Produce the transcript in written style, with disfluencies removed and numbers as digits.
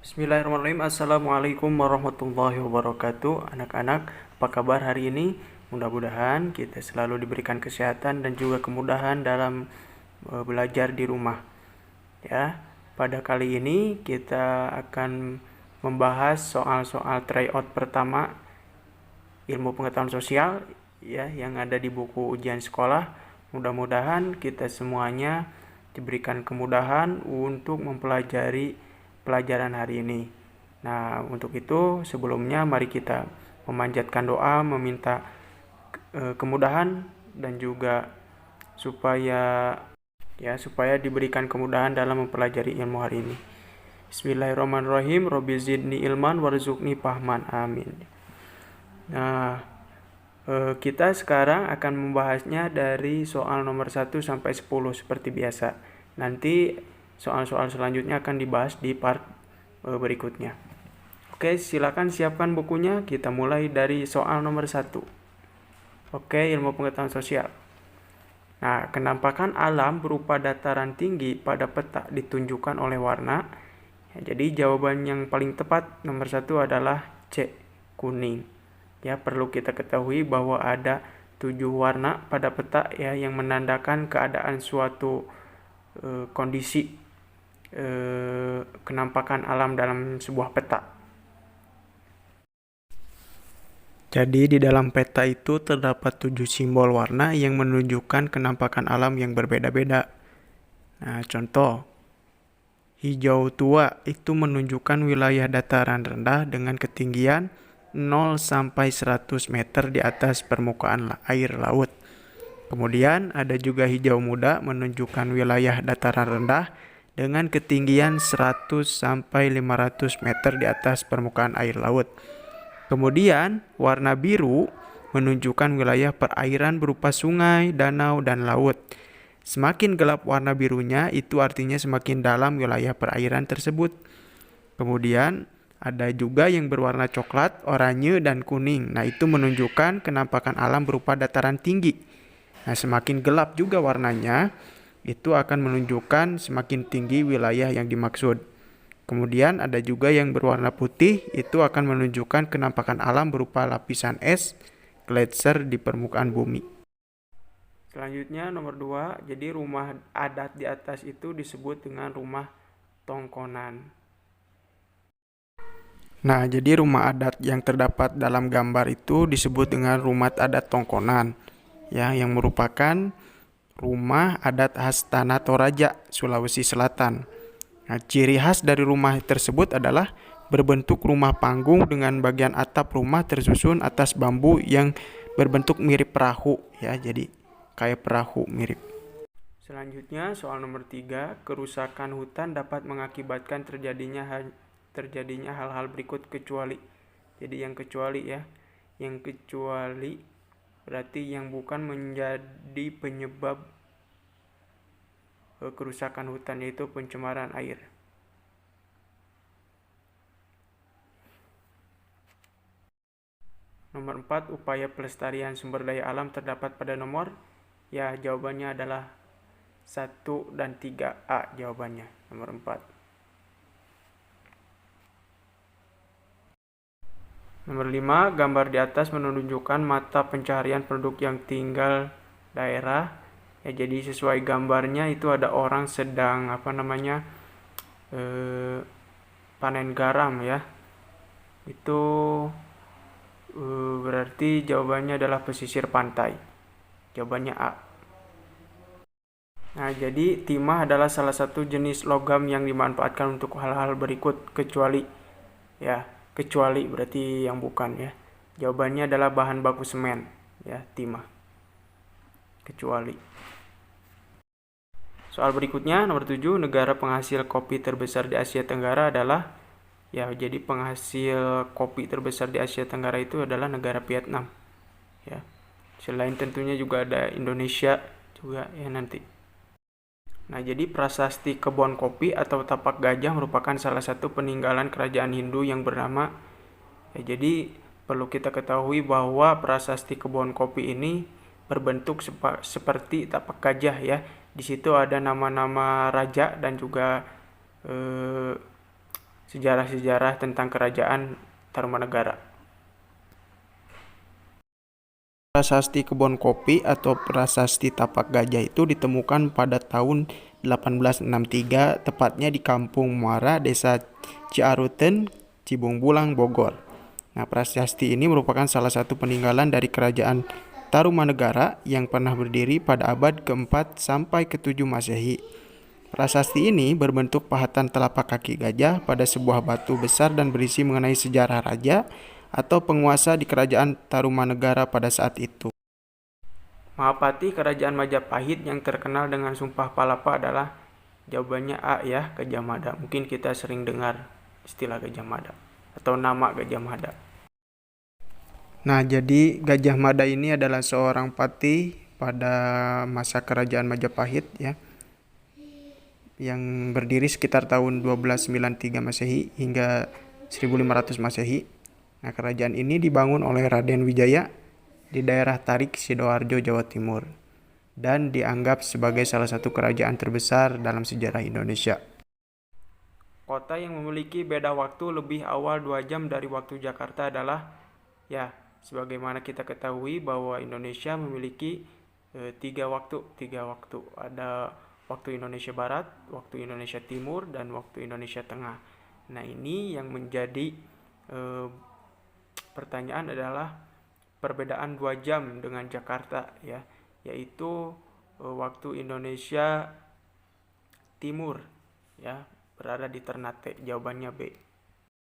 Bismillahirrahmanirrahim. Assalamualaikum warahmatullahi wabarakatuh. Anak-anak, apa kabar hari ini? Mudah-mudahan kita selalu diberikan kesehatan dan juga kemudahan dalam belajar di rumah. Ya, pada kali ini kita akan membahas soal-soal tryout pertama ilmu pengetahuan sosial ya yang ada di buku ujian sekolah. Mudah-mudahan kita semuanya diberikan kemudahan untuk mempelajari pelajaran hari ini. Nah, untuk itu sebelumnya mari kita memanjatkan doa, meminta kemudahan dan juga supaya supaya diberikan kemudahan dalam mempelajari ilmu hari ini. Bismillahirrahmanirrahim. Robbi zidni ilman warzuqni fahman. Amin. Nah, kita sekarang akan membahasnya dari soal nomor 1 sampai 10 seperti biasa. Nanti soal-soal selanjutnya akan dibahas di part berikutnya. Oke, silakan siapkan bukunya. Kita mulai dari soal nomor 1. Oke, ilmu pengetahuan sosial. Nah, kenampakan alam berupa dataran tinggi pada peta ditunjukkan oleh warna. Ya, jadi jawaban yang paling tepat nomor 1 adalah C, kuning. Ya, perlu kita ketahui bahwa ada 7 warna pada peta ya yang menandakan keadaan suatu kondisi kenampakan alam dalam sebuah peta. Jadi di dalam peta itu terdapat 7 simbol warna yang menunjukkan kenampakan alam yang berbeda-beda. Nah, contoh hijau tua itu menunjukkan wilayah dataran rendah dengan ketinggian 0 sampai 100 meter di atas permukaan air laut. Kemudian ada juga hijau muda menunjukkan wilayah dataran rendah dengan ketinggian 100 sampai 500 meter di atas permukaan air laut. Kemudian warna biru menunjukkan wilayah perairan berupa sungai, danau, dan laut. Semakin gelap warna birunya itu artinya semakin dalam wilayah perairan tersebut. Kemudian ada juga yang berwarna coklat, oranye, dan kuning. Nah, itu menunjukkan kenampakan alam berupa dataran tinggi. Nah, semakin gelap juga warnanya, itu akan menunjukkan semakin tinggi wilayah yang dimaksud. Kemudian ada juga yang berwarna putih, itu akan menunjukkan kenampakan alam berupa lapisan es, gletser di permukaan bumi. Selanjutnya nomor 2, jadi rumah adat di atas itu disebut dengan rumah tongkonan. Nah, jadi rumah adat yang terdapat dalam gambar itu disebut dengan rumah adat tongkonan, ya, yang merupakan rumah adat khas Tanah Toraja, Sulawesi Selatan. Nah, ciri khas dari rumah tersebut adalah berbentuk rumah panggung dengan bagian atap rumah tersusun atas bambu yang berbentuk mirip perahu, ya, jadi kayak perahu mirip. Selanjutnya soal nomor 3, kerusakan hutan dapat mengakibatkan terjadinya hal-hal berikut kecuali. Jadi yang kecuali ya, yang kecuali berarti yang bukan menjadi penyebab kerusakan hutan, yaitu pencemaran air. Nomor 4, upaya pelestarian sumber daya alam terdapat pada nomor, ya jawabannya adalah 1 dan 3A jawabannya, nomor 4. Nomor 5, gambar di atas menunjukkan mata pencaharian penduduk yang tinggal daerah. Ya, jadi sesuai gambarnya itu ada orang sedang panen garam ya. Itu berarti jawabannya adalah pesisir pantai. Jawabannya A. Nah, jadi timah adalah salah satu jenis logam yang dimanfaatkan untuk hal-hal berikut kecuali ya, kecuali berarti yang bukan ya. Jawabannya adalah bahan baku semen ya, timah. Kecuali. Soal berikutnya nomor 7, negara penghasil kopi terbesar di Asia Tenggara adalah, ya, jadi penghasil kopi terbesar di Asia Tenggara itu adalah negara Vietnam. Ya. Selain tentunya juga ada Indonesia juga ya nanti. Nah, jadi prasasti kebun kopi atau tapak gajah merupakan salah satu peninggalan kerajaan Hindu yang bernama, ya, jadi perlu kita ketahui bahwa prasasti kebun kopi ini berbentuk seperti tapak gajah ya. Di situ ada nama-nama raja dan juga sejarah-sejarah tentang kerajaan Tarumanegara. Prasasti Kebon Kopi atau Prasasti Tapak Gajah itu ditemukan pada tahun 1863, tepatnya di Kampung Muara, Desa Ciaruten, Cibungbulang, Bogor. Nah, prasasti ini merupakan salah satu peninggalan dari kerajaan Tarumanegara yang pernah berdiri pada abad ke-4 sampai ke-7 Masehi. Prasasti ini berbentuk pahatan telapak kaki gajah pada sebuah batu besar dan berisi mengenai sejarah raja atau penguasa di kerajaan Tarumanegara pada saat itu. Mahapati kerajaan Majapahit yang terkenal dengan Sumpah Palapa adalah jawabannya A ya, Gajah Mada. Mungkin kita sering dengar istilah Gajah Mada atau nama Gajah Mada. Nah, jadi Gajah Mada ini adalah seorang patih pada masa kerajaan Majapahit ya, yang berdiri sekitar tahun 1293 Masehi hingga 1500 Masehi. Nah, kerajaan ini dibangun oleh Raden Wijaya di daerah Tarik, Sidoarjo, Jawa Timur, dan dianggap sebagai salah satu kerajaan terbesar dalam sejarah Indonesia. Kota yang memiliki beda waktu lebih awal 2 jam dari waktu Jakarta adalah, ya, sebagaimana kita ketahui bahwa Indonesia memiliki 3 waktu. Ada waktu Indonesia Barat, waktu Indonesia Timur, dan waktu Indonesia Tengah. Nah, ini yang menjadi pertanyaan adalah perbedaan 2 jam dengan Jakarta ya, yaitu waktu Indonesia Timur ya, berada di Ternate. Jawabannya B.